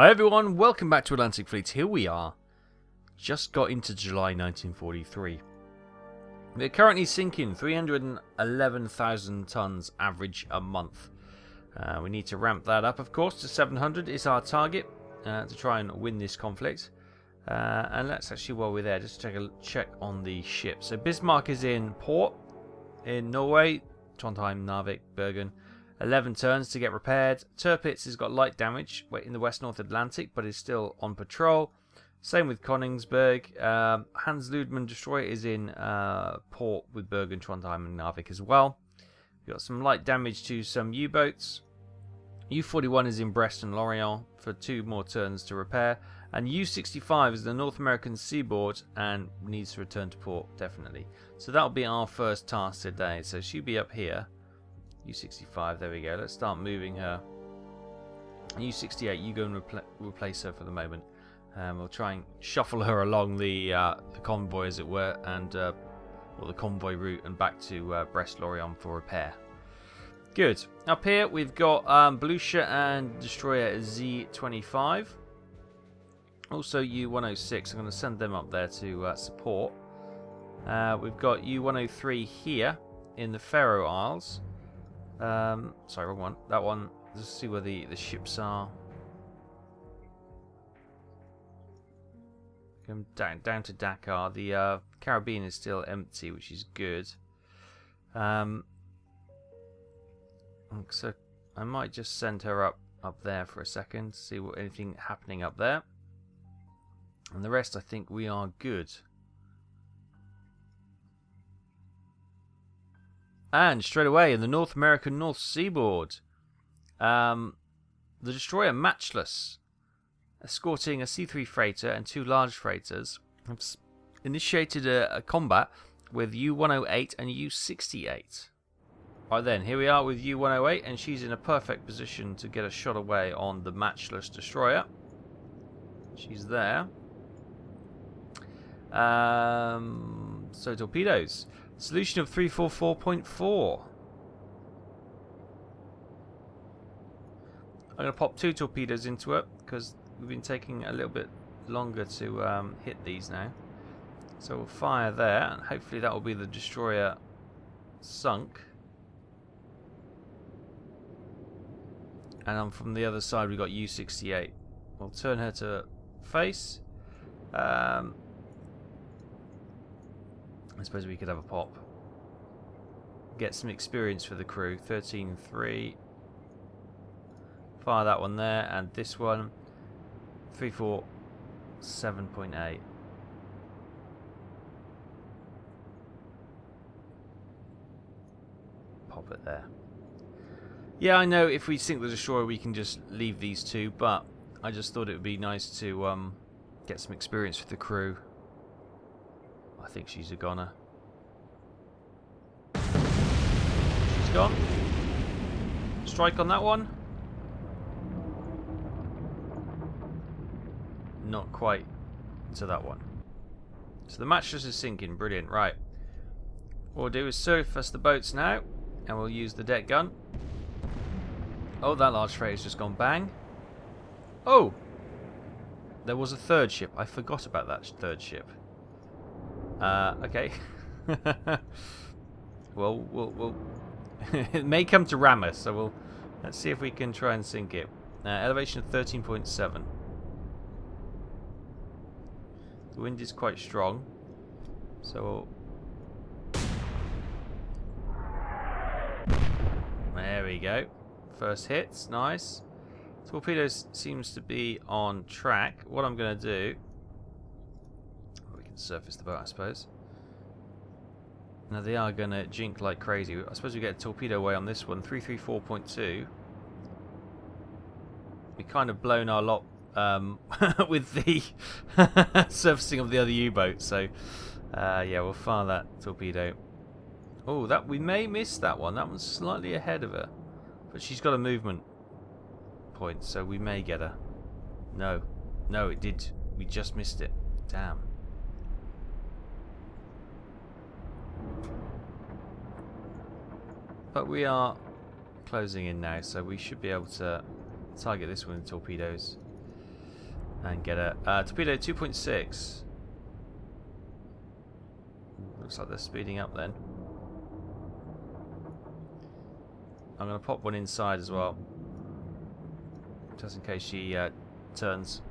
Hi everyone, welcome back to Atlantic Fleet. Here we are. Just got into July 1943. We're currently sinking 311,000 tons average a month. We need to ramp that up, of course, to 700 is our target to try and win this conflict. And let's actually, while we're there, just take a check on the ship. So Bismarck is in port in Norway, Trondheim, Narvik, Bergen. 11 turns to get repaired. Tirpitz has got light damage in the West North Atlantic, but is still on patrol. Same with Koningsberg. Hans Ludman destroyer is in port with Bergen, Trondheim, and Narvik as well. We've got some light damage to some U-boats. U-41 is in Brest and Lorient for 2 more turns to repair. And U-65 is the North American seaboard and needs to return to port, definitely. So that'll be our first task today. So she'll be up here. U-65, there we go. Let's start moving her. U-68, you go and replace her for the moment. We'll try and shuffle her along the convoy, as it were, and or the convoy route, and back to Brest-Lorient for repair. Good. Up here we've got Beluga and destroyer Z-25. Also U-106. I'm going to send them up there to support. We've got U-103 here in the Faroe Isles. Sorry, wrong one. That one. Let's see where the ships are. Come down to Dakar. The Caribbean is still empty, which is good. So I might just send her up there for a second, see what anything happening up there. And the rest, I think we are good. And straight away in the North American North Seaboard, the destroyer Matchless, escorting a C3 freighter and 2 large freighters, have initiated a combat with U-108 and U-68. Right then, here we are with U-108, and she's in a perfect position to get a shot away on the Matchless destroyer. She's there. So torpedoes. Solution of 344.4. I'm going to pop 2 torpedoes into it because we've been taking a little bit longer to hit these now. So we'll fire there, and hopefully that will be the destroyer sunk. And from the other side we've got U-68. We'll turn her to face. I suppose we could have a pop. Get some experience for the crew. 13.3. Fire that one there, and this one 347.8. Pop it there. Yeah, I know if we sink the destroyer we can just leave these 2, but I just thought it would be nice to get some experience for the crew. I think she's a goner. She's gone. Strike on that one. Not quite to that one. So the Matchless is sinking. Brilliant. Right. What we'll do is surface the boats now, and we'll use the deck gun. Oh, that large freighter's just gone bang. Oh! There was a 3rd ship. I forgot about that 3rd ship. Okay. Well, we'll it may come to ram us, so let's see if we can try and sink it. Elevation of 13.7. The wind is quite strong, so there we go. First hits, nice. Torpedoes seems to be on track. What I'm going to do, we can surface the boat, I suppose. Now they are going to jink like crazy. I suppose we get a torpedo away on this one. 334.2. We kind of blown our lot with the surfacing of the other U-boat. So yeah, we'll fire that torpedo. Oh, that we may miss that one. That one's slightly ahead of her, but she's got a movement point, so we may get her. No, it did. We just missed it. Damn. But we are closing in now, so we should be able to target this one with torpedoes. And get a torpedo 2.6. Looks like they're speeding up then. I'm going to pop one inside as well, just in case she turns.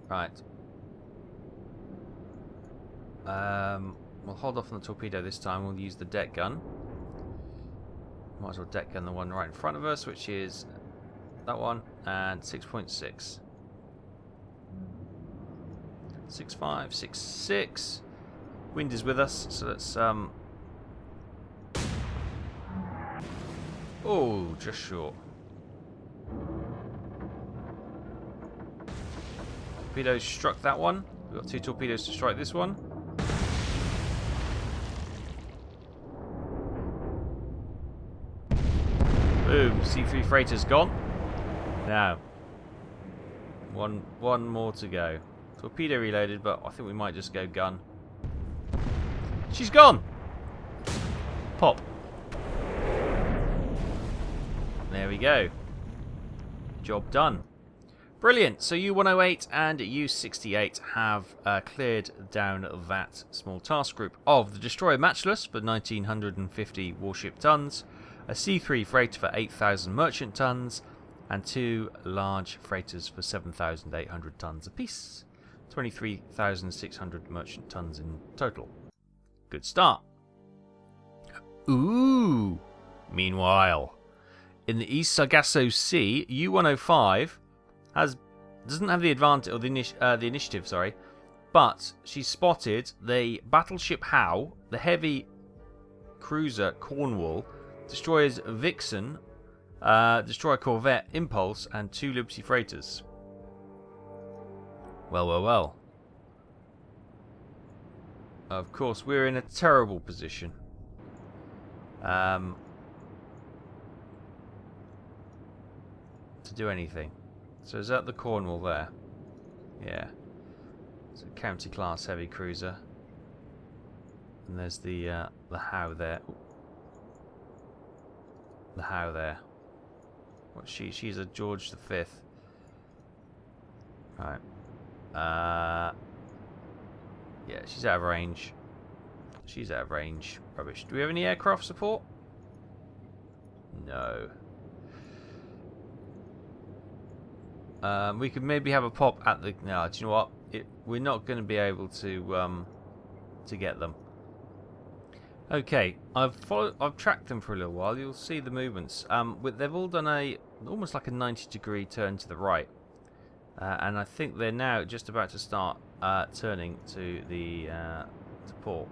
Right. We'll hold off on the torpedo this time. We'll use the deck gun. Might as well deck gun the one right in front of us, which is that one, and 6.6. 6.5, 6.6. Wind is with us, so let's oh, just short. Torpedoes struck that one. We've got 2 torpedoes to strike this one. Boom, C3 freighter's gone. Now, one more to go. Torpedo reloaded, but I think we might just go gun. She's gone! Pop. There we go. Job done. Brilliant. So U-108 and U-68 have cleared down that small task group of the destroyer Matchless for 1,950 warship tons, a C3 freighter for 8,000 merchant tons, and 2 large freighters for 7,800 tons apiece. 23,600 merchant tons in total. Good start. Ooh. Meanwhile, in the East Sargasso Sea, U-105 doesn't have the advantage or the initiative, sorry, but she spotted the battleship Howe, the heavy cruiser Cornwall, destroyers Vixen, destroyer corvette Impulse, and 2 Liberty freighters. Well, well, well. Of course, we're in a terrible position. To do anything. So is that the Cornwall there? Yeah. It's a county class heavy cruiser. And there's the Howe there. The Howe there. What she's a George V. Right. Yeah, she's out of range. She's out of range. Rubbish. Do we have any aircraft support? No. We could maybe have a pop at the... No, do you know what? We're not going to be able to get them. Okay, I've tracked them for a little while. You'll see the movements. They've all done almost like a 90-degree turn to the right, and I think they're now just about to start turning to the to port.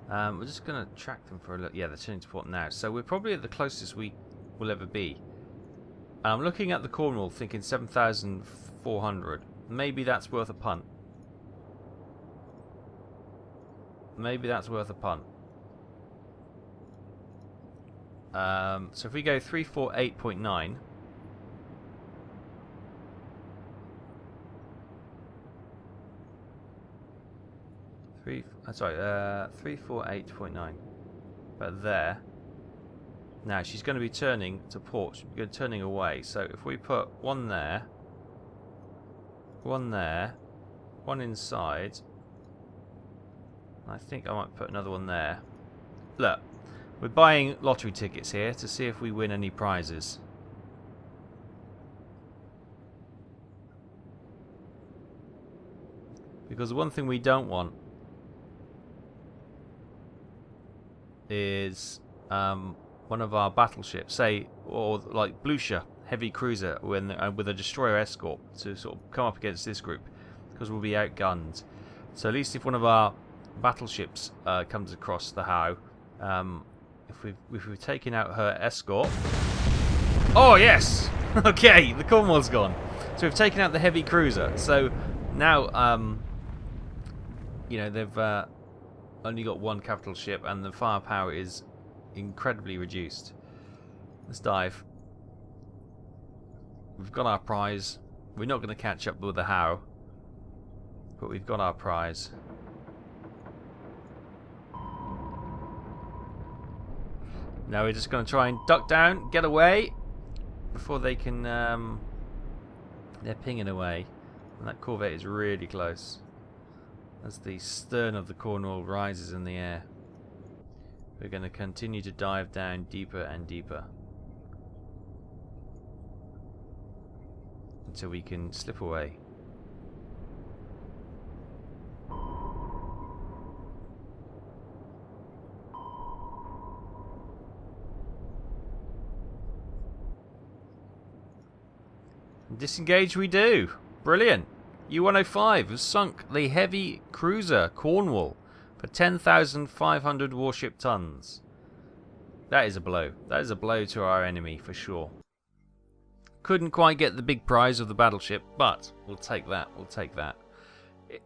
We're just going to track them for a little. Yeah, they're turning to port now. So we're probably at the closest we will ever be. I'm looking at the Cornwall, thinking 7,400. Maybe that's worth a punt. Maybe that's worth a punt. So if we go 348.9. Sorry, 348.9. But there. Now she's going to be turning to port. She's going to be turning away. So if we put one there, one inside. I think I might put another one there. Look, we're buying lottery tickets here to see if we win any prizes. Because the one thing we don't want is one of our battleships, say, or like Blucher, heavy cruiser, with a destroyer escort to sort of come up against this group, because we'll be outgunned. So at least if one of our battleships comes across the Howe, if we've taken out her escort. Oh yes, okay, the Cornwall's gone. So we've taken out the heavy cruiser. So now, you know, they've only got one capital ship, and the firepower is incredibly reduced. Let's dive. We've got our prize. We're not going to catch up with the Howe, but we've got our prize. Now we're just going to try and duck down, get away, before they can... they're pinging away. And that corvette is really close. As the stern of the Cornwall rises in the air. We're going to continue to dive down deeper and deeper. Until we can slip away. Disengage we do. Brilliant. U-105 has sunk the heavy cruiser Cornwall for 10,500 warship tons. That is a blow. That is a blow to our enemy for sure. Couldn't quite get the big prize of the battleship, but we'll take that. We'll take that.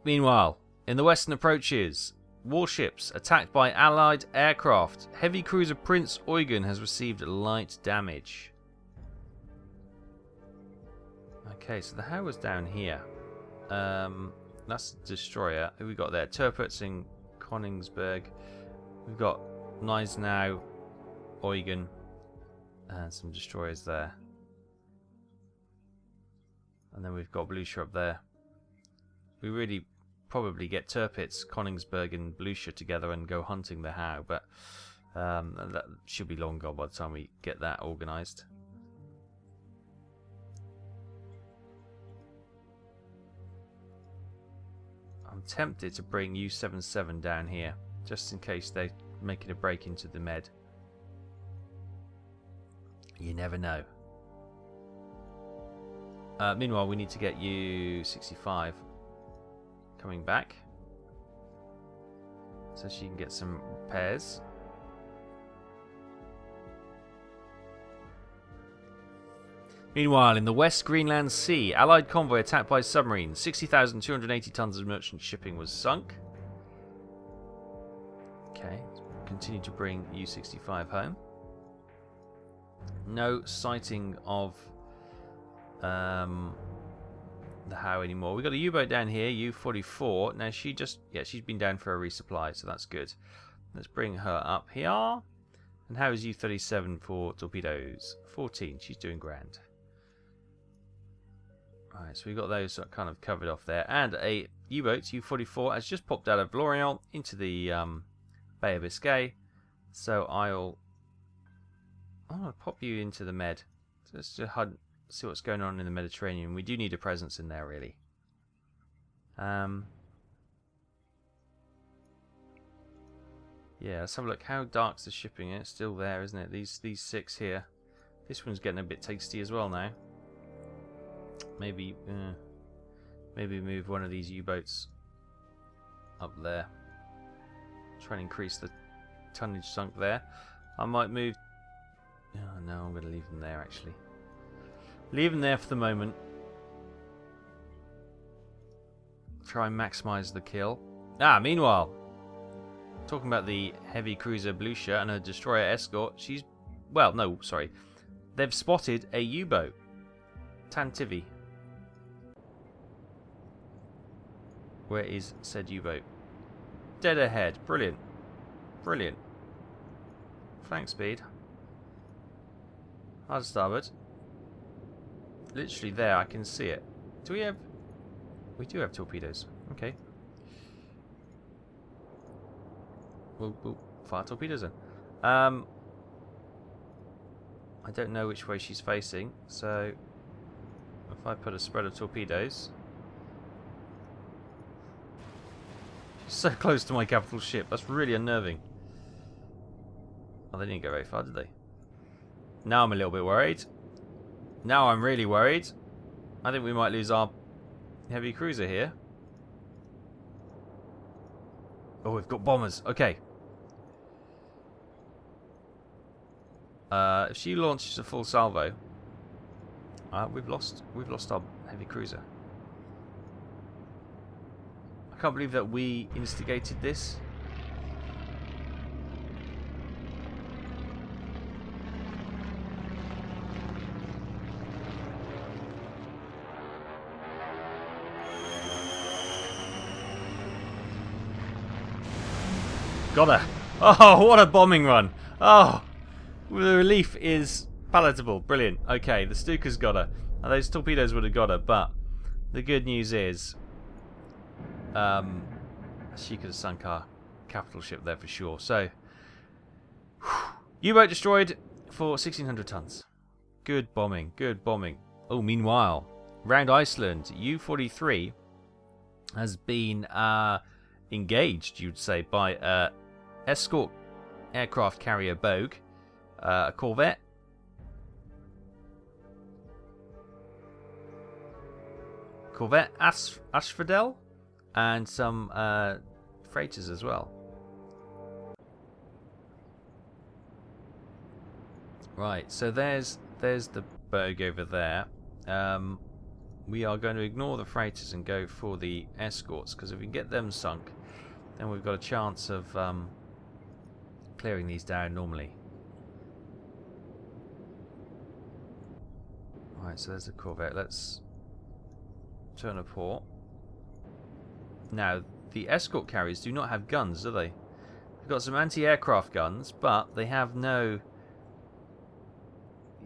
Meanwhile, in the western approaches, warships attacked by Allied aircraft. Heavy cruiser Prince Eugen has received light damage. Okay, so the Howe was down here. That's the destroyer. Who we got there? Tirpitz in Königsberg. We've got Gneisenau, Eugen, and some destroyers there. And then we've got Blucher up there. We really probably get Tirpitz, Königsberg, and Blucher together and go hunting the Howe, but that should be long gone by the time we get that organised. I'm tempted to bring U-77 down here, just in case they're making a break into the Med. You never know. Meanwhile, we need to get U-65 coming back, so she can get some repairs. Meanwhile, in the West Greenland Sea, Allied convoy attacked by submarines. 60,280 tons of merchant shipping was sunk. Okay, continue to bring U-65 home. No sighting of the Howe anymore. We've got a U-boat down here, U-44. Now she's been down for a resupply, so that's good. Let's bring her up here. And how is U-37 for torpedoes? 14. She's doing grand. Alright, so we've got those kind of covered off there. And a U-boat, U-44, has just popped out of Lorient into the Bay of Biscay. So I'll pop you into the Med. So let's just see what's going on in the Mediterranean. We do need a presence in there, really. Yeah, let's have a look. How dark's the shipping? It's still there, isn't it? These 6 here. This one's getting a bit tasty as well now. Maybe move one of these U-boats up there. Try and increase the tonnage sunk there. I might move... Oh, no, I'm going to leave them there, actually. Leave them there for the moment. Try and maximise the kill. Meanwhile, talking about the heavy cruiser Blucher and her destroyer escort, she's... Well, no, sorry. They've spotted a U-boat. Tantivy. Where is said U-boat? Dead ahead. Brilliant. Brilliant. Flank speed. Hard starboard. Literally there, I can see it. Do we have... We do have torpedoes. Okay. We'll fire torpedoes in. I don't know which way she's facing, so if I put a spread of torpedoes... She's so close to my capital ship, that's really unnerving. Oh, they didn't go very far, did they? Now I'm a little bit worried. Now I'm really worried. I think we might lose our heavy cruiser here. Oh, we've got bombers. Okay. If she launches a full salvo, we've lost our heavy cruiser. I can't believe that we instigated this. Got her. Oh, what a bombing run. Oh, The relief is palatable. Brilliant. Okay, the Stuka's got her. Now, those torpedoes would have got her, but the good news is she could have sunk our capital ship there for sure. So, U-boat destroyed for 1,600 tons. Good bombing. Good bombing. Oh, meanwhile, round Iceland, U-43 has been engaged, you'd say, by escort aircraft carrier Bogue, a corvette, Asphodel, and some freighters as well. Right, so there's the Bogue over there. We are going to ignore the freighters and go for the escorts, because if we can get them sunk, then we've got a chance of clearing these down normally. Right, so there's the corvette. Let's turn a port. Now, the escort carriers do not have guns, do they? They've got some anti-aircraft guns, but they have no...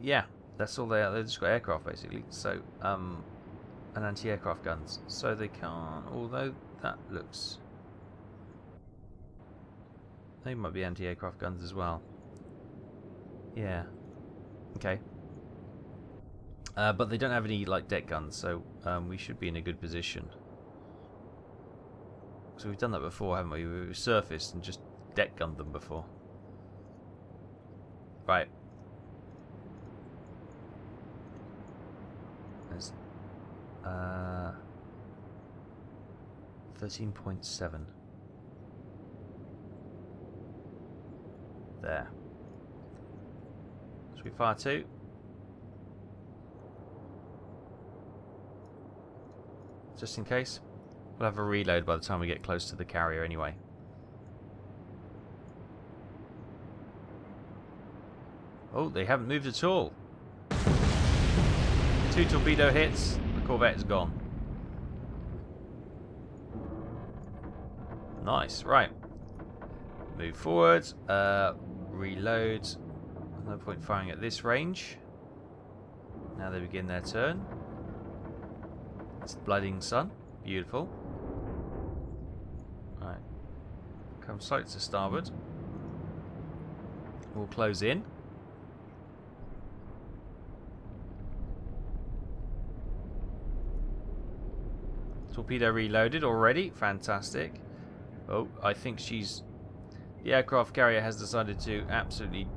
Yeah, that's all they are. They've just got aircraft, basically. So, and anti-aircraft guns. So they can't... Although that looks... They might be anti-aircraft guns as well. Yeah. Okay. But they don't have any like deck guns, so we should be in a good position. So we've done that before, haven't we? We've surfaced and just deck gunned them before. Right. There's 13.7. There. Should we fire two? Just in case. We'll have a reload by the time we get close to the carrier anyway. Oh, they haven't moved at all. 2 torpedo hits, the corvette is gone. Nice, right. Move forward, reload. No point firing at this range. Now they begin their turn. It's the blooding sun. Beautiful. Right. Come slightly to starboard. We'll close in. Torpedo reloaded already. Fantastic. Oh, I think she's... The aircraft carrier has decided to absolutely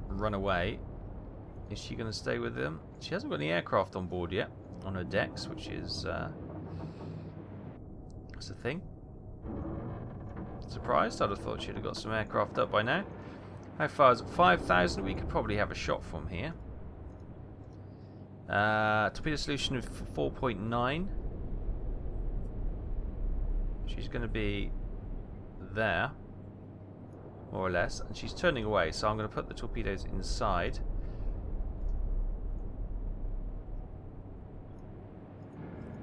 run away. Is she going to stay with them? She hasn't got any aircraft on board yet. On her decks, which is... That's the thing. Surprised. I'd have thought she'd have got some aircraft up by now. How far is it? 5,000. We could probably have a shot from here. Torpedo solution of 4.9. She's going to be there, more or less, and she's turning away. So I'm going to put the torpedoes inside.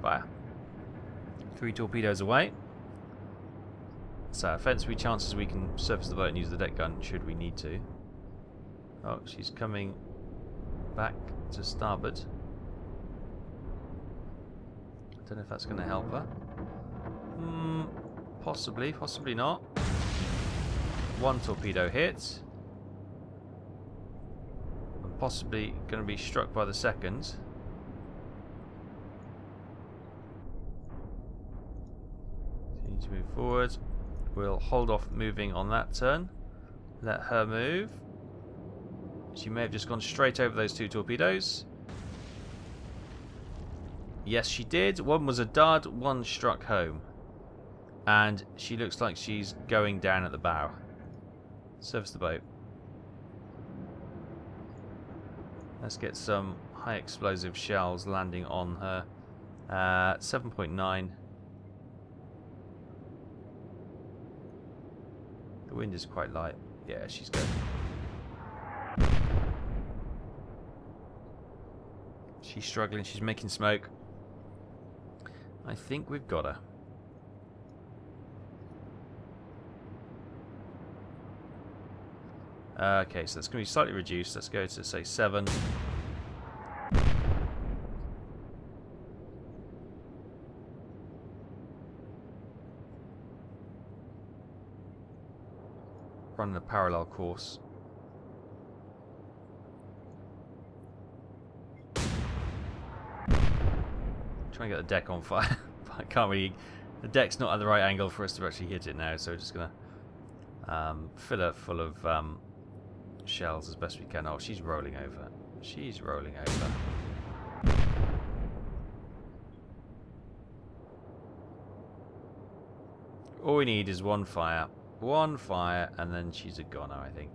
Fire. 3 torpedoes away. So, offensive chances we can surface the boat and use the deck gun should we need to. Oh, she's coming back to starboard. I don't know if that's going to help her. Possibly, possibly not. 1 torpedo hit. I'm possibly going to be struck by the second. To move forward. We'll hold off moving on that turn. Let her move. She may have just gone straight over those 2 torpedoes. Yes, she did. 1 was a dud, 1 struck home. And she looks like she's going down at the bow. Service the boat. Let's get some high explosive shells landing on her. 7.9. The wind is quite light. Yeah, she's good. She's struggling. She's making smoke. I think we've got her. Okay, so that's going to be slightly reduced. Let's go to, say, 7. Running a parallel course. Trying to get the deck on fire. I can't really... The deck's not at the right angle for us to actually hit it now, so we're just going to fill it full of shells as best we can. Oh, she's rolling over. She's rolling over. All we need is one fire. One fire, and then she's a goner, I think.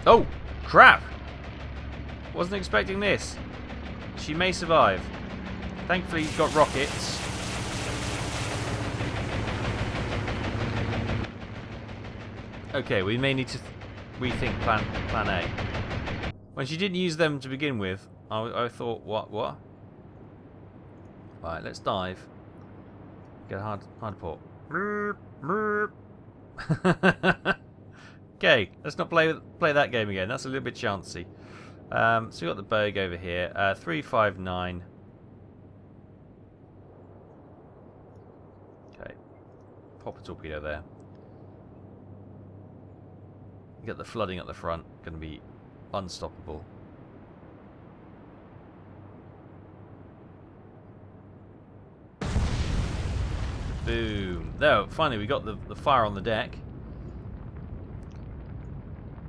Oh, crap! Wasn't expecting this. She may survive. Thankfully, he's got rockets. Okay, we may need to rethink plan A. When she didn't use them to begin with, I thought, what? Right, let's dive. Get a hard port. Okay, let's not play that game again. That's a little bit chancy. So we've got the Bogue over here. 359. Okay. Pop a torpedo there. Get the flooding at the front. Going to be unstoppable. Boom. There, finally we got the fire on the deck.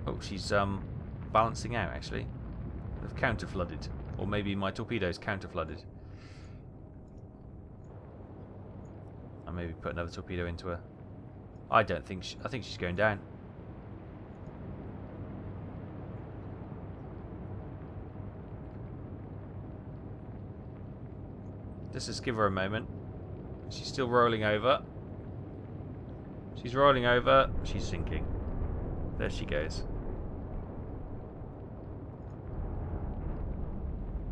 Oh, she's balancing out actually. They've counter flooded. Or maybe my torpedoes counter flooded. I maybe put another torpedo into her. I don't think I think she's going down. Let's just give her a moment. She's still rolling over. She's rolling over. She's sinking. There she goes.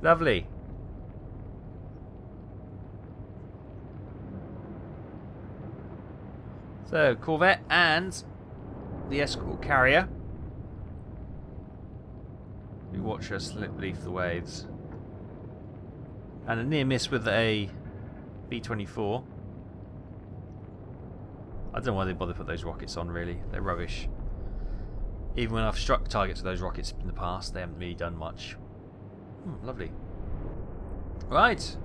Lovely. So, corvette and the escort carrier. We watch her slip beneath the waves. And a near miss with a B-24. I don't know why they bother to put those rockets on, really. They're rubbish. Even when I've struck targets with those rockets in the past, they haven't really done much. Lovely. Right.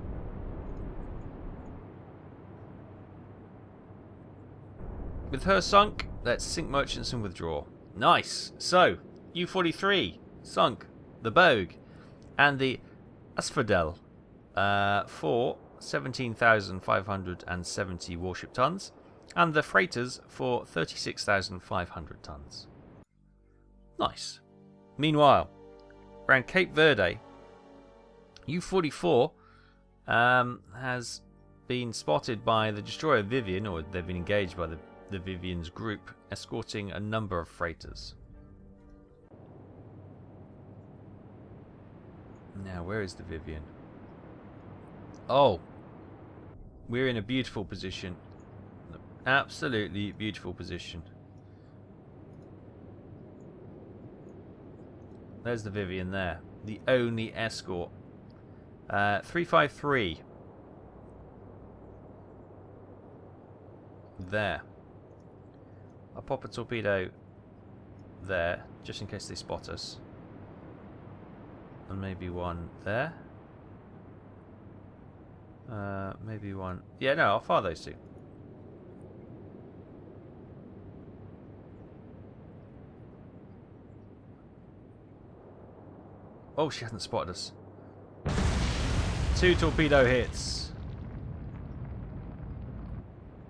With her sunk, let's sink merchants and withdraw. Nice. So, U-43 sunk the Bogue and the Asphodel for 17,570 warship tons, and the freighters for 36,500 tons. Nice. Meanwhile, around Cape Verde, U-44 has been spotted by the destroyer Vivian, or they've been engaged by the Vivian's group, escorting a number of freighters. Now, where is the Vivian? Oh, we're in a beautiful position. Absolutely beautiful position. There's the Vivian there. The only escort. 353. There. I'll pop a torpedo there, just in case they spot us. And maybe one there. Maybe one... Yeah, no, I'll fire those two. Oh, she hasn't spotted us. 2 torpedo hits.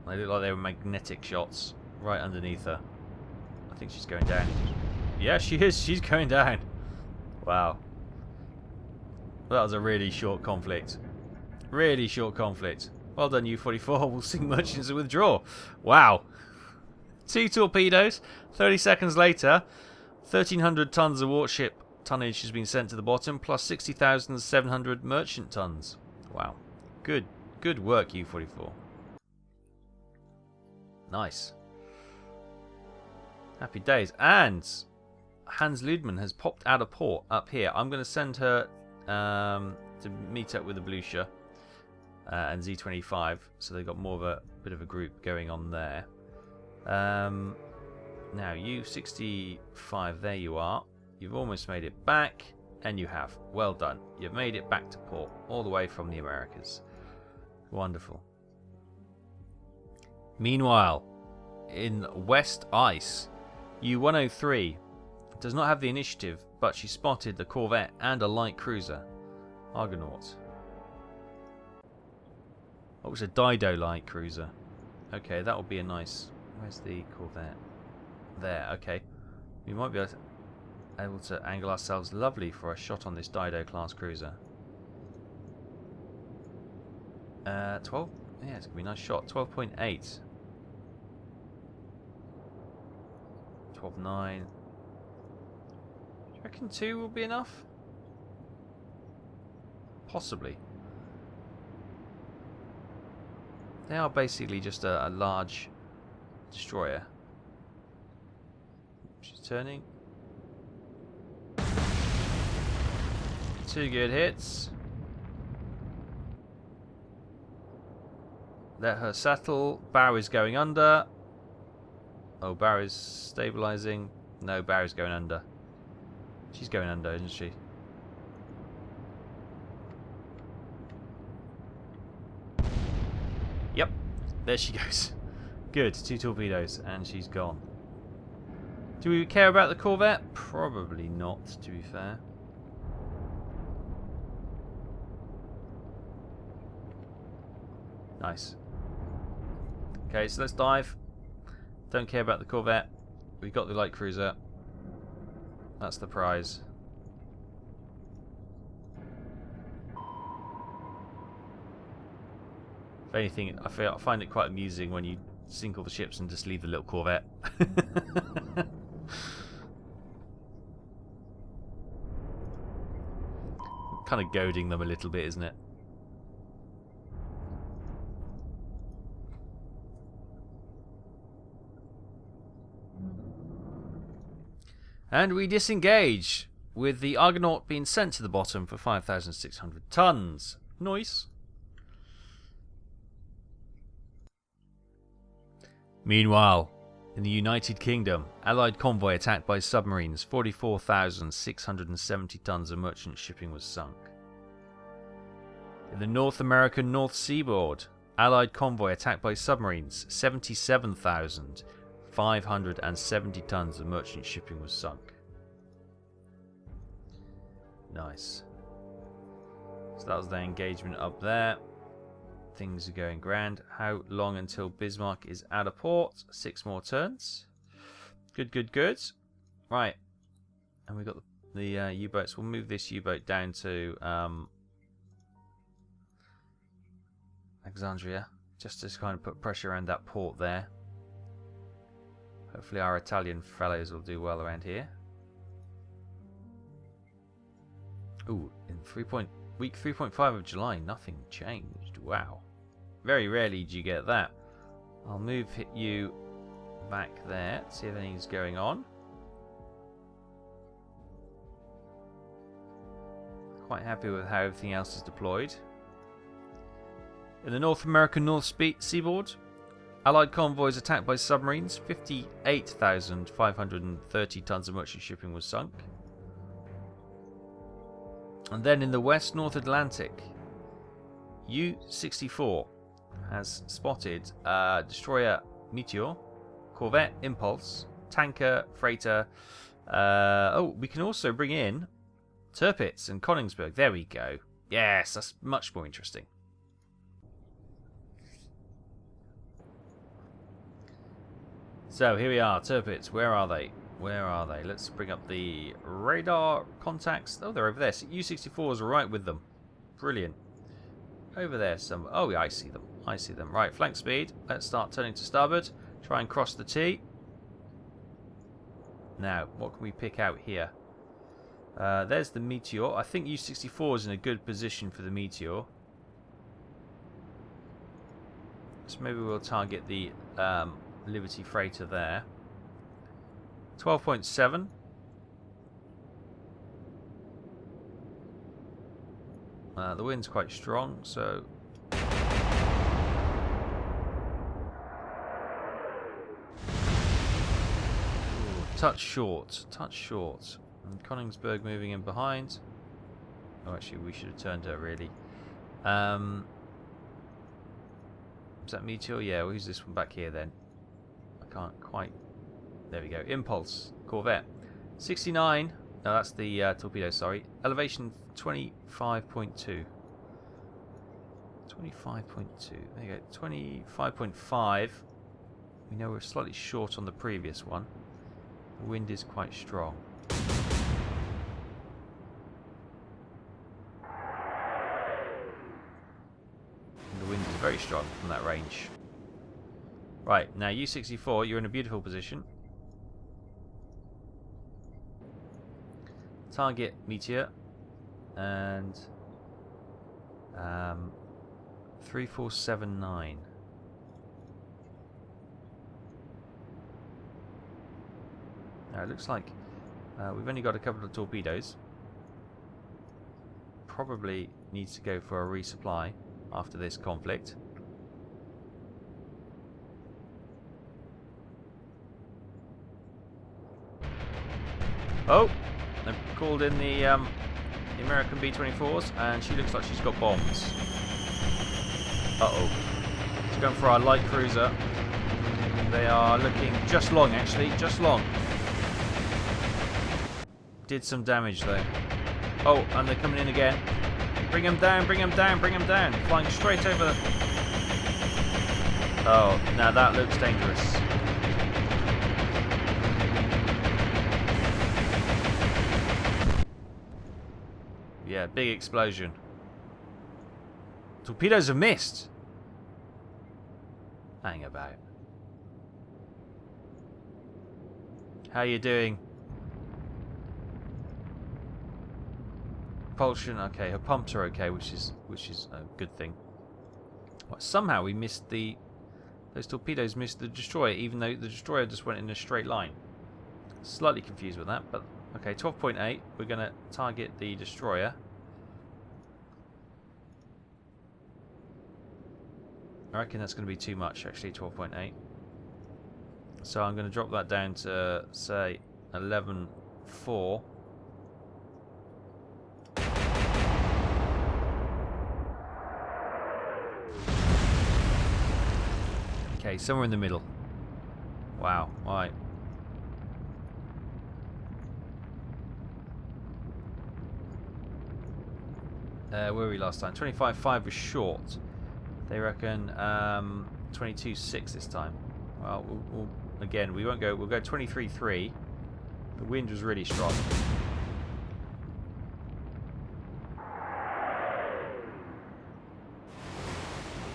They look like they were magnetic shots right underneath her. I think she's going down. Yeah, she is. She's going down. Wow. That was a really short conflict. Really short conflict. Well done, U-44. We'll sink merchants and withdraw. Wow. 2 torpedoes. 30 seconds later, 1,300 tons of warship tonnage has been sent to the bottom, plus 60,700 merchant tons. Wow. Good. Good work, U-44. Nice. Happy days. And Hans Ludman has popped out of port up here. I'm going to send her to meet up with the Blucher and Z25. So they've got more of a bit of a group going on there. Now, U-65, there you are. You've almost made it back. And you have. Well done. You've made it back to port. All the way from the Americas. Wonderful. Meanwhile, in West Ice, U-103 does not have the initiative, but she spotted the corvette and a light cruiser. Argonaut. Oh, it's a Dido light cruiser. Okay, that will be a nice... Where's the corvette? There, okay. We might be able to angle ourselves lovely for a shot on this Dido class cruiser. 12? Yeah, it's going to be a nice shot. 12.8. 12.9. Do you reckon 2 will be enough? Possibly. They are basically just a large destroyer. She's turning. 2 good hits. Let her settle. Bow is going under. Oh, bow is stabilizing. No, bow is going under. She's going under, isn't she? Yep. There she goes. Good. 2 torpedoes and she's gone. Do we care about the corvette? Probably not, to be fair. Nice. Okay, so let's dive. Don't care about the corvette. We've got the light cruiser. That's the prize. If anything, I find it quite amusing when you sink all the ships and just leave the little corvette. Kind of goading them a little bit, isn't it? And we disengage, with the Argonaut being sent to the bottom for 5,600 tons. Nice. Meanwhile, in the United Kingdom, Allied convoy attacked by submarines. 44,670 tons of merchant shipping was sunk. In the North American North Seaboard, Allied convoy attacked by submarines. 77,570 tons of merchant shipping was sunk. Nice. So that was the engagement up there. Things are going grand. How long until Bismarck is out of port? 6 more turns. Good, good, good. Right. And we've got the U-boats. We'll move this U-boat down to Alexandria, just to kind of put pressure around that port there. Hopefully our Italian fellows will do well around here. Ooh, in week 3.5 of July, nothing changed. Wow. Very rarely do you get that. I'll move you back there, see if anything's going on. Quite happy with how everything else is deployed. In the North American North Seaboard, Allied convoys attacked by submarines. 58,530 tons of merchant shipping was sunk. And then in the West North Atlantic, U-64 has spotted destroyer Meteor, corvette Impulse, tanker, freighter. Oh, we can also bring in Tirpitz and Königsberg. There we go. Yes, that's much more interesting. So here we are, Tirpitz. Where are they? Where are they? Let's bring up the radar contacts. Oh, they're over there. So U-64 is right with them. Brilliant. Over there, some. Oh, yeah, I see them. I see them. Right, flank speed. Let's start turning to starboard. Try and cross the T. Now, what can we pick out here? There's the Meteor. I think U-64 is in a good position for the Meteor. So maybe we'll target the Liberty freighter there. 12.7. The wind's quite strong, so... Touch short. Touch short. And Königsberg moving in behind. Oh, actually, we should have turned her, really. Is that Meteor? Yeah, well, who's this one back here, then? I can't quite... There we go. Impulse. Corvette. 69. No, that's the torpedo, sorry. Elevation 25.2. 25.2. There you go. 25.5. We know we're slightly short on the previous one. The wind is quite strong. And the wind is very strong from that range. Right, now U-64, you're in a beautiful position. Target Meteor. And 3479. Now it looks like we've only got a couple of torpedoes. Probably needs to go for a resupply after this conflict. Oh! They've called in the American B-24s, and she looks like she's got bombs. Uh-oh. She's going for our light cruiser. They are looking just long, actually. Just long. Did some damage, though. Oh, and they're coming in again. Bring them down, bring them down, bring them down. Flying straight over. Oh, now that looks dangerous. Yeah, big explosion. Torpedoes have missed. Hang about. How you doing? Propulsion, okay. Her pumps are okay, which is a good thing. Well, somehow we missed those torpedoes missed the destroyer, even though the destroyer just went in a straight line. Slightly confused with that, but okay. 12.8. We're going to target the destroyer. I reckon that's going to be too much, actually. 12.8. So I'm going to drop that down to say 11.4. Okay, somewhere in the middle. Wow, right. Where were we last time? 25.5 was short. They reckon 22.6 this time. Well, again, we won't go. We'll go 23.3. The wind was really strong.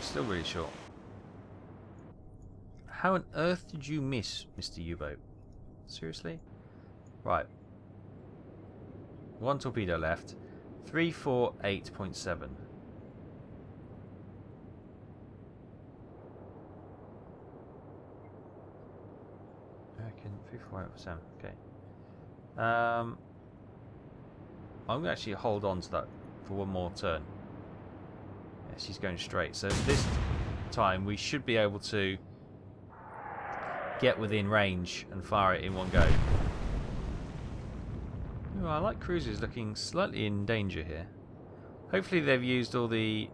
Still really short. How on earth did you miss, Mr. U-boat? Seriously? Right. One torpedo left. 348.7. I reckon 348.7. Okay. I'm going to actually hold on to that for one more turn. Yeah, she's going straight. So this time we should be able to get within range and fire it in one go. Ooh, I like cruisers looking slightly in danger here. Hopefully they've used all the...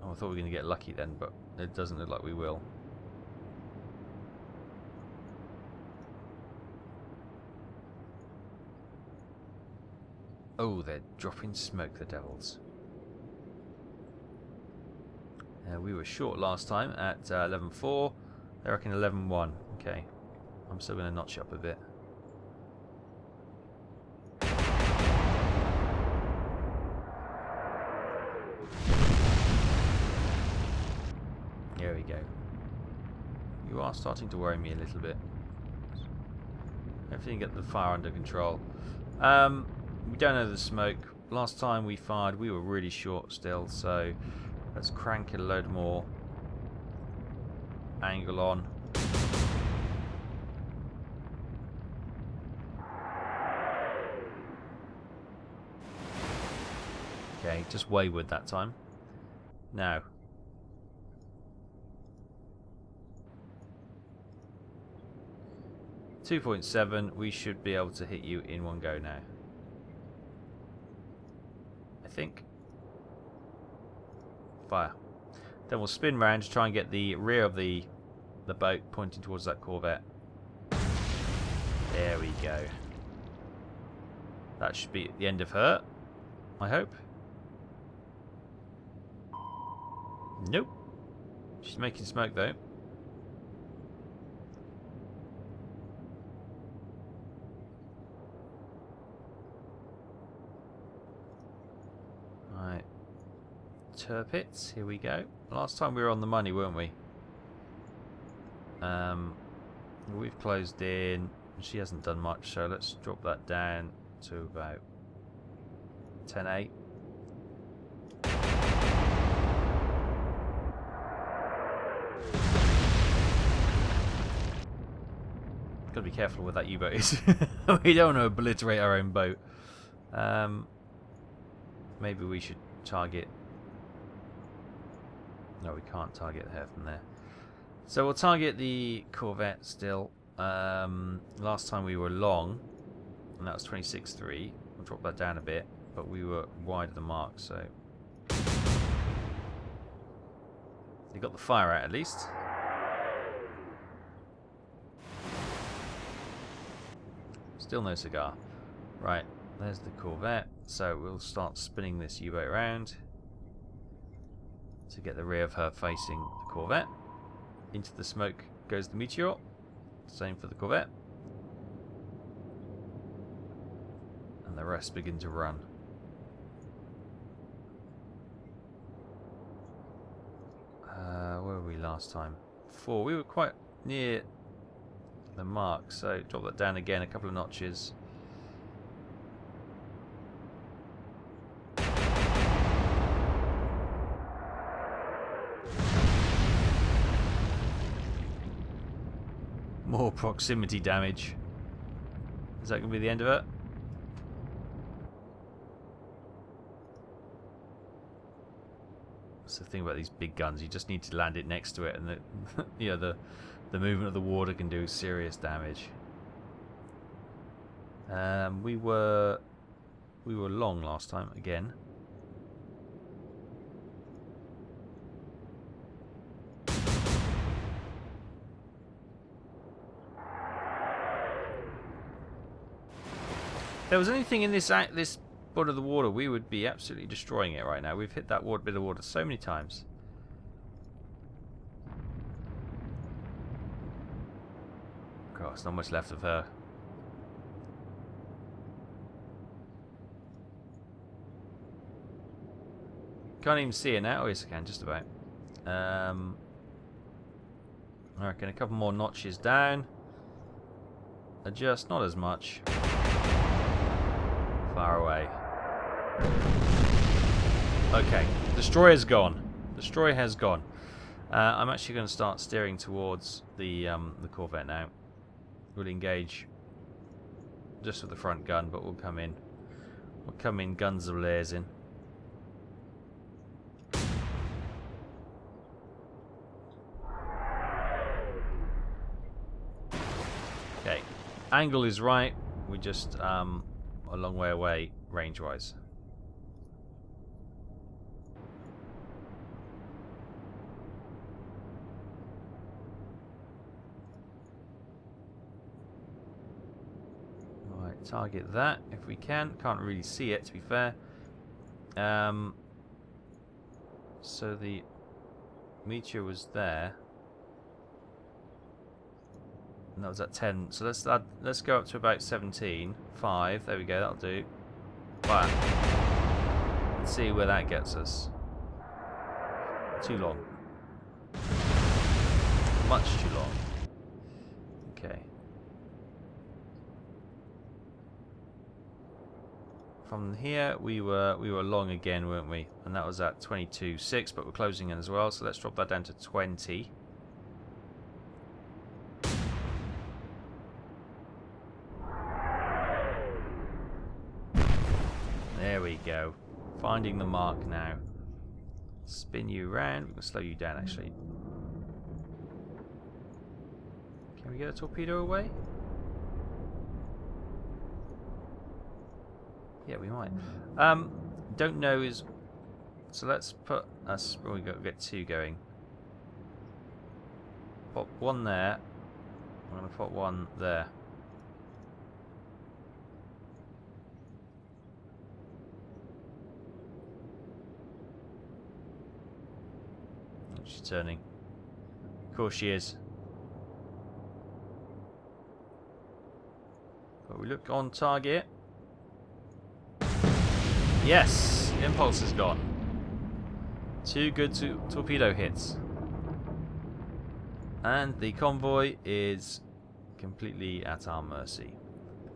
Oh, I thought we were going to get lucky then, but it doesn't look like we will. Oh, they're dropping smoke, the devils. We were short last time at 11.4. They reckon 11.1. Okay. I'm still going to notch up a bit. There we go. You are starting to worry me a little bit. Hopefully you get the fire under control. We don't know the smoke, last time we fired, we were really short still, so let's crank it a load more angle on. Okay, just wayward that time. Now. .7, we should be able to hit you in one go now. I think. Fire. Then we'll spin round to try and get the rear of the boat pointing towards that corvette. There we go. That should be the end of her, I hope. Nope. She's making smoke though. Right. Turpits, here we go. Last time we were on the money, weren't we? We've closed in. She hasn't done much, so let's drop that down to about 10-8. Gotta be careful with that U-boat is. We don't want to obliterate our own boat. Maybe we should target. No, we can't target her from there. So we'll target the corvette still. Last time we were long, and that was 26.3. We'll drop that down a bit, but we were wide of the mark, so they got the fire out at least. Still no cigar. Right, there's the corvette. So we'll start spinning this U-boat around to get the rear of her facing the corvette. Into the smoke goes the Meteor. Same for the corvette. And the rest begin to run. Where were we last time? 4. We were quite near the mark, so drop that down again a couple of notches. More proximity damage. Is that going to be the end of it? That's the thing about these big guns. You just need to land it next to it, and the movement of the water can do serious damage. We were long last time again. If there was anything in this body of the water, we would be absolutely destroying it right now. We've hit that bit of water so many times. God, there's not much left of her. Can't even see her now. Oh, yes, I can, just about. I reckon a couple more notches down. Adjust, not as much. Far away. Okay, destroyer's gone. Destroyer has gone. I'm actually going to start steering towards the corvette now. We'll engage just with the front gun, but we'll come in. We'll come in guns a-blazing. Okay, angle is right. We just a long way away, range-wise. Right, target that if we can. Can't really see it, to be fair. So the Meteor was there. And that was at 10. So let's go up to about 17. 5. There we go. That'll do. Fire. Let's see where that gets us. Too long. Much too long. Okay. from here we were long again, weren't we? And that was at 22.6, but we're closing in as well. So let's drop that down to 20. There we go. Finding the mark now. Spin you around. We can slow you down actually. Can we get a torpedo away? Yeah, we might. Don't know is. So let's put us. Well, we got to get 2 going. Pop 1 there. I'm gonna put 1 there. She's turning. Of course she is. But we look on target. Yes! Impulse is gone. 2 good torpedo hits. And the convoy is completely at our mercy.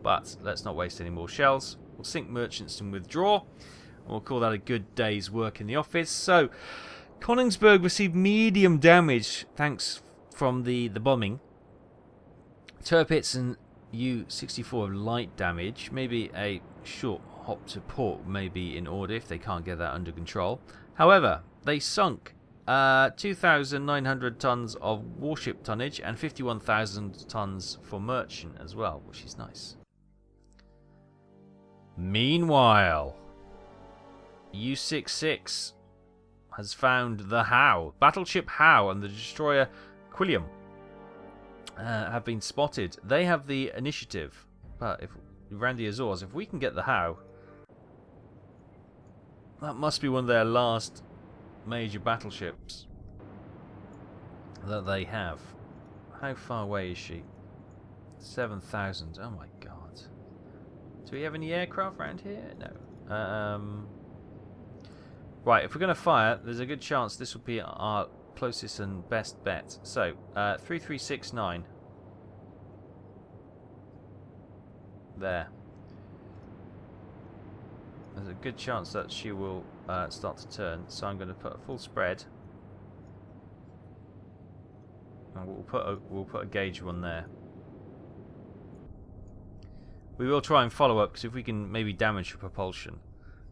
But let's not waste any more shells. We'll sink merchants and withdraw. And we'll call that a good day's work in the office. So, Königsberg received medium damage thanks from the bombing. Tirpitz and U-64 have light damage. Maybe a short hop to port may be in order if they can't get that under control. However, they sunk 2,900 tons of warship tonnage and 51,000 tons for merchant as well, which is nice. Meanwhile, U-66 has found the Howe. Battleship Howe and the destroyer Quilliam have been spotted. They have the initiative, but if around the Azores, if we can get the Howe, that must be one of their last major battleships that they have. How far away is she? 7,000. Oh my god. Do we have any aircraft around here? No. Right, if we're going to fire, there's a good chance this will be our closest and best bet. So, 3369. There. There's a good chance that she will start to turn. So I'm going to put a full spread. And we'll put a gauge one there. We will try and follow up, because if we can maybe damage her propulsion,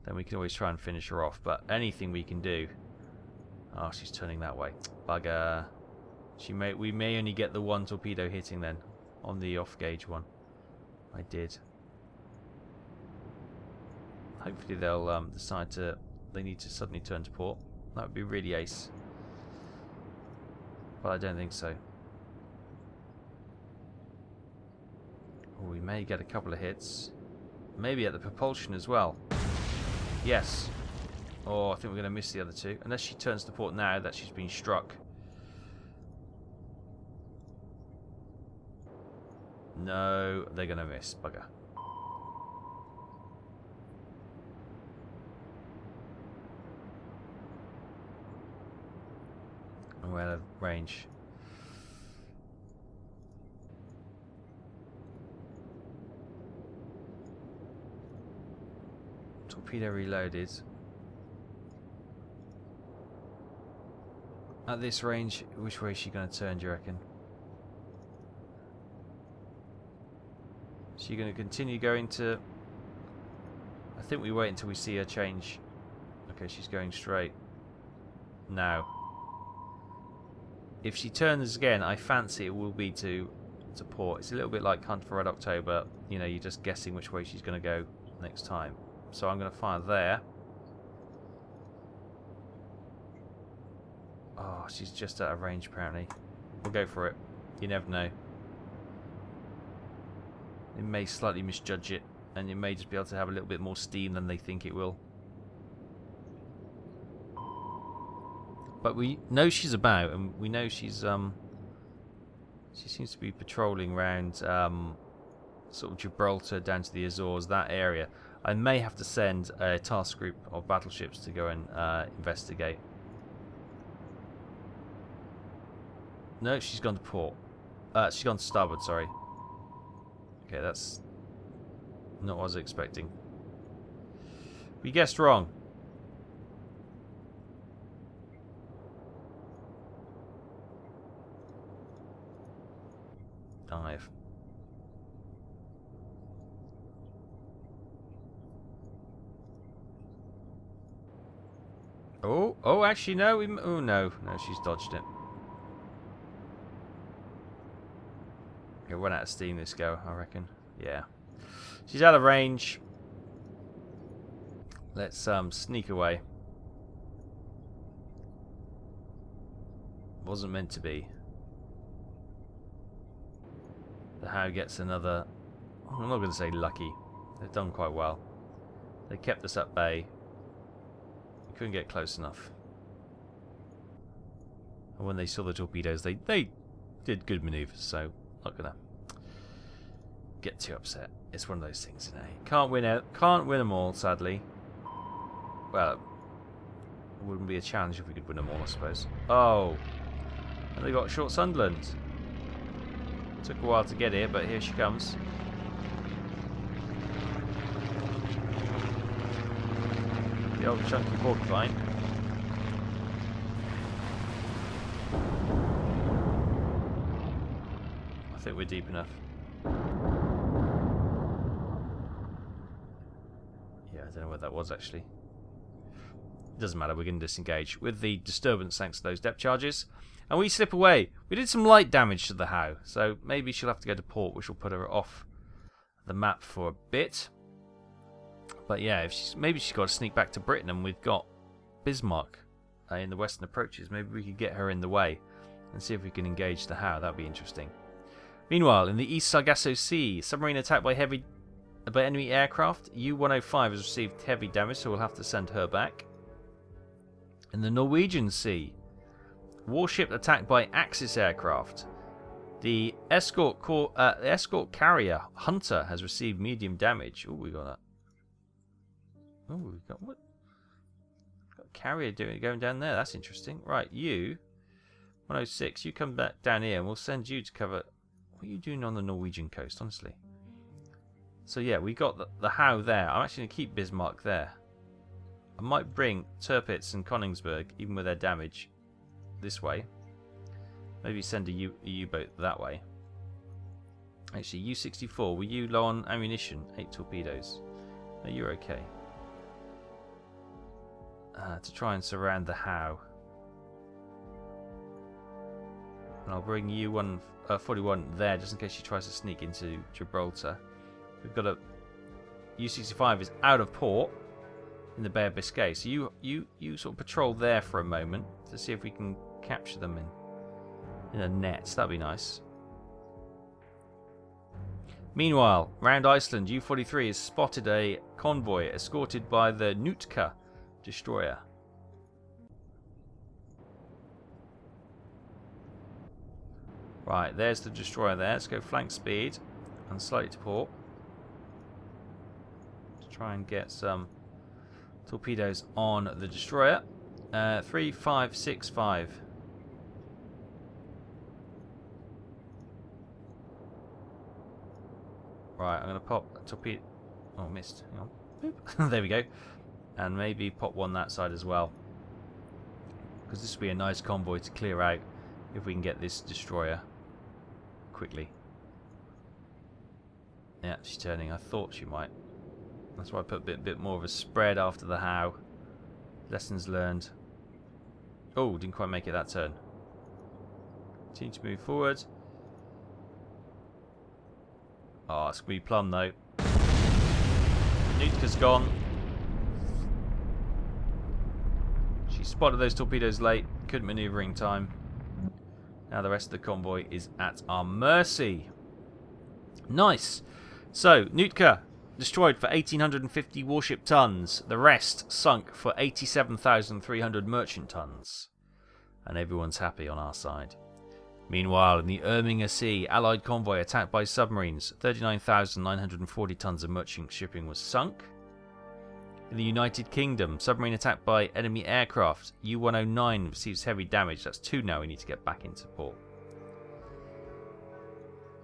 then we can always try and finish her off. But anything we can do... Oh, she's turning that way. Bugger. We may only get the 1 torpedo hitting then, on the off-gauge one. I did. Hopefully they'll decide to... They need to suddenly turn to port. That would be really ace. But I don't think so. Oh, we may get a couple of hits. Maybe at the propulsion as well. Yes. Oh, I think we're going to miss the other 2. Unless she turns to port now that she's been struck. No, they're going to miss. Bugger. We're out of range. Torpedo reloaded. At this range, which way is she going to turn, do you reckon? Is she going to continue going to... I think we wait until we see her change. Okay, she's going straight. Now. If she turns again, I fancy it will be to port. It's a little bit like Hunt for Red October. You know, you're just guessing which way she's going to go next time. So I'm going to fire there. Oh, she's just out of range apparently. We'll go for it. You never know. It may slightly misjudge it, and it may just be able to have a little bit more steam than they think it will. But we know she's about, and we know she's she seems to be patrolling around sort of Gibraltar down to the Azores, that area. I may have to send a task group of battleships to go and investigate. No, she's gone to port. She's gone to starboard, sorry. Okay, that's not what I was expecting. We guessed wrong. Dive. Oh, actually, no. Oh, no. No, she's dodged it. He'll run out of steam this go, I reckon. Yeah. She's out of range. Let's sneak away. Wasn't meant to be. The Howe gets another... I'm not going to say lucky. They've done quite well. They kept us at bay. We couldn't get close enough. And when they saw the torpedoes, they did good maneuvers, so not going to get too upset. It's one of those things, you know. Can't win them all, sadly. Well, it wouldn't be a challenge if we could win them all, I suppose. Oh, and they got Short Sunderland. Took a while to get here, but here she comes. The old chunky porcupine. I think we're deep enough. Yeah, I don't know what that was actually. It doesn't matter, we're going to disengage with the disturbance thanks to those depth charges. And we slip away. We did some light damage to the Howe, so maybe she'll have to go to port, which will put her off the map for a bit. But yeah, maybe she's got to sneak back to Britain, and we've got Bismarck in the western approaches. Maybe we could get her in the way and see if we can engage the Howe. That'd be interesting. Meanwhile, in the East Sargasso Sea, submarine attacked by enemy aircraft. U-105 has received heavy damage, so we'll have to send her back. In the Norwegian Sea, warship attacked by Axis aircraft. The escort carrier Hunter has received medium damage. Oh, we got that. Oh, we got what? Got a carrier going down there. That's interesting. Right, you 106. You come back down here, and we'll send you to cover. What are you doing on the Norwegian coast, honestly? So yeah, we got the Howe there. I'm actually going to keep Bismarck there. I might bring Tirpitz and Königsberg, even with their damage, this way. Maybe send a U-boat that way. Actually, U-64, were you low on ammunition? 8 torpedoes. No, you're okay. To try and surround the Howe. And I'll bring U-41 there, just in case she tries to sneak into Gibraltar. We've got a... U-65 is out of port in the Bay of Biscay. So you sort of patrol there for a moment to see if we can capture them in a net. That'd be nice. Meanwhile, round Iceland, U-43 has spotted a convoy escorted by the Nootka destroyer. Right, there's the destroyer there. Let's go flank speed and slightly to port. Let's try and get some torpedoes on the destroyer. 3565. Right, I'm going to pop a torpedo. Oh, missed. Hang on. Boop. There we go. And maybe pop one that side as well. Because this will be a nice convoy to clear out if we can get this destroyer quickly. Yeah, she's turning. I thought she might. That's why I put a bit more of a spread after the Howe. Lessons learned. Oh, didn't quite make it that turn. Continue to move forward. Oh, it's going to be plumb though. Nootka's gone. She spotted those torpedoes late. Couldn't maneuver in time. Now the rest of the convoy is at our mercy. Nice. So, Nootka destroyed for 1,850 warship tons. The rest sunk for 87,300 merchant tons. And everyone's happy on our side. Meanwhile, in the Erminger Sea, Allied convoy attacked by submarines. 39,940 tons of merchant shipping was sunk. In the United Kingdom, submarine attacked by enemy aircraft. U-109 receives heavy damage. That's 2 now. We need to get back into port.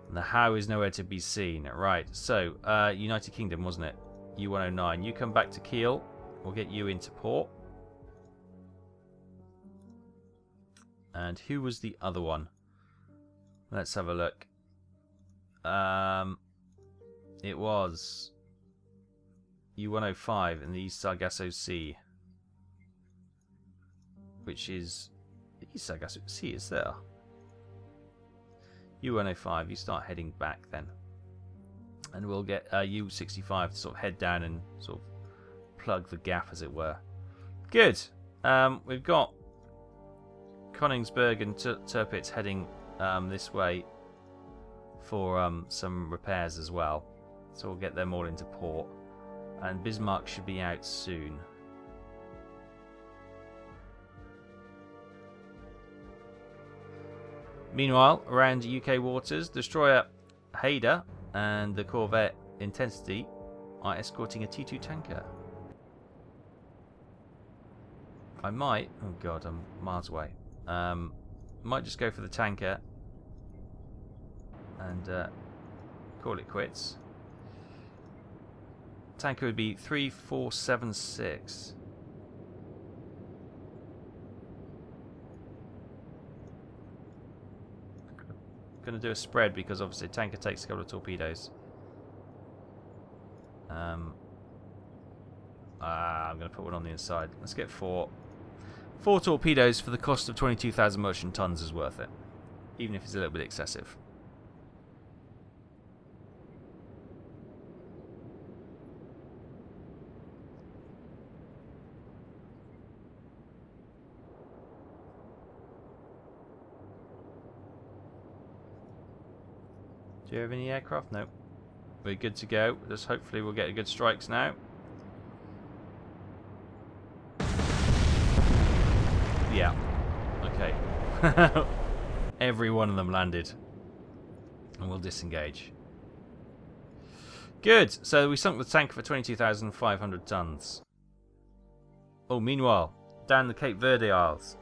And the Howe is nowhere to be seen. Right, so, United Kingdom, wasn't it? U-109. You come back to Kiel. We'll get you into port. And who was the other one? Let's have a look. It was U105 in the East Sargasso Sea. Which is... The East Sargasso Sea is there. U105, you start heading back then. And we'll get U65 to sort of head down and sort of plug the gap, as it were. Good. We've got Königsberg and Tirpitz heading this way for some repairs as well. So we'll get them all into port. And Bismarck should be out soon. Meanwhile, around UK waters, destroyer Hader and the corvette Intensity are escorting a T2 tanker. I might... Oh god, I'm miles away. Might just go for the tanker and call it quits. Tanker would be 3476. Going to do a spread because obviously tanker takes a couple of torpedoes. I'm going to put one on the inside. Let's get 4. 4 torpedoes for the cost of 22,000 merchant tons is worth it, even if it's a little bit excessive. Do you have any aircraft? No. We're good to go. Just hopefully we'll get good strikes now. Yeah. Okay. Every one of them landed. And we'll disengage. Good. So we sunk the tanker for 22,500 tons. Oh, meanwhile, down the Cape Verde Isles.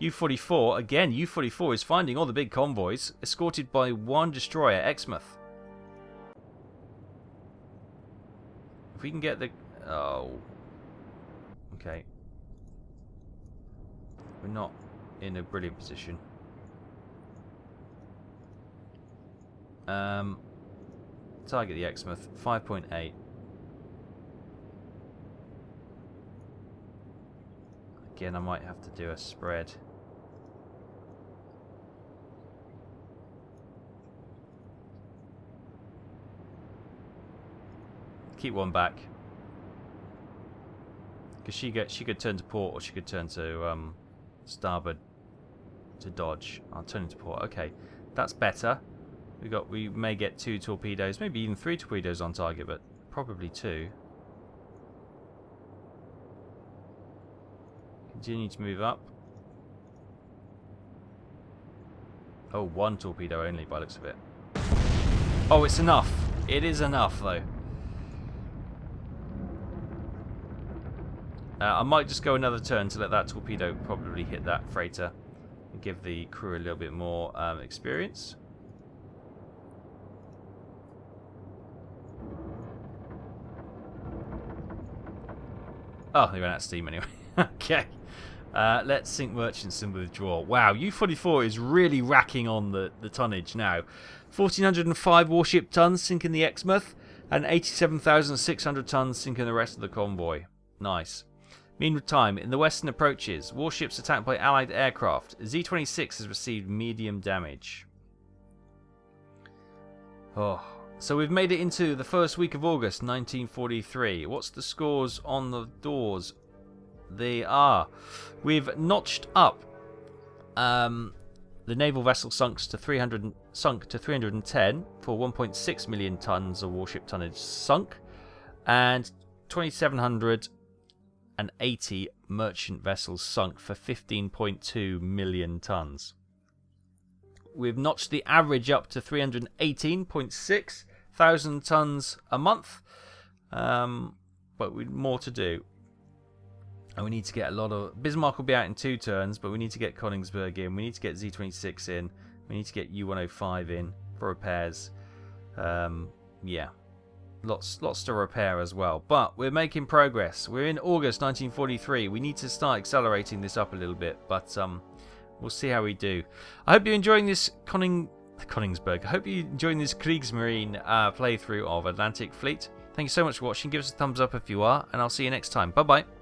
U-44, again, U-44 is finding all the big convoys, escorted by 1 destroyer, Exmouth. If we can get the... Oh. Okay. We're not in a brilliant position. Target the Exmouth, 5.8. Again, I might have to do a spread. Keep one back. Because she could turn to port or she could turn to starboard to dodge. I'll turn into port. Okay, that's better. We may get 2 torpedoes, maybe even 3 torpedoes on target, but probably 2. Continue to move up. Oh, 1 torpedo only by the looks of it. Oh, it's enough. It is enough, though. I might just go another turn to let that torpedo probably hit that freighter and give the crew a little bit more experience. Oh, they ran out of steam anyway. Okay. Let's sink merchants and withdraw. Wow, U-44 is really racking on the tonnage now. 1,405 warship tons sinking the Exmouth and 87,600 tons sinking the rest of the convoy. Nice. Meantime, in the western approaches, warships attacked by Allied aircraft. Z-26 has received medium damage. Oh, so we've made it into the first week of August 1943. What's the scores on the doors? They are. We've notched up. The naval vessel sunk to 310 for 1.6 million tons of warship tonnage sunk, and 2,780 merchant vessels sunk for 15.2 million tons. We've notched the average up to 318.6 thousand tons a month, but we've more to do. And we need to get a lot of... Bismarck will be out in 2 turns, but we need to get Königsberg in. We need to get Z-26 in. We need to get U-105 in for repairs. Yeah. Lots to repair as well. But we're making progress. We're in August 1943. We need to start accelerating this up a little bit. But we'll see how we do. I hope you're enjoying this Königsberg. I hope you're enjoying this Kriegsmarine playthrough of Atlantic Fleet. Thank you so much for watching. Give us a thumbs up if you are. And I'll see you next time. Bye-bye.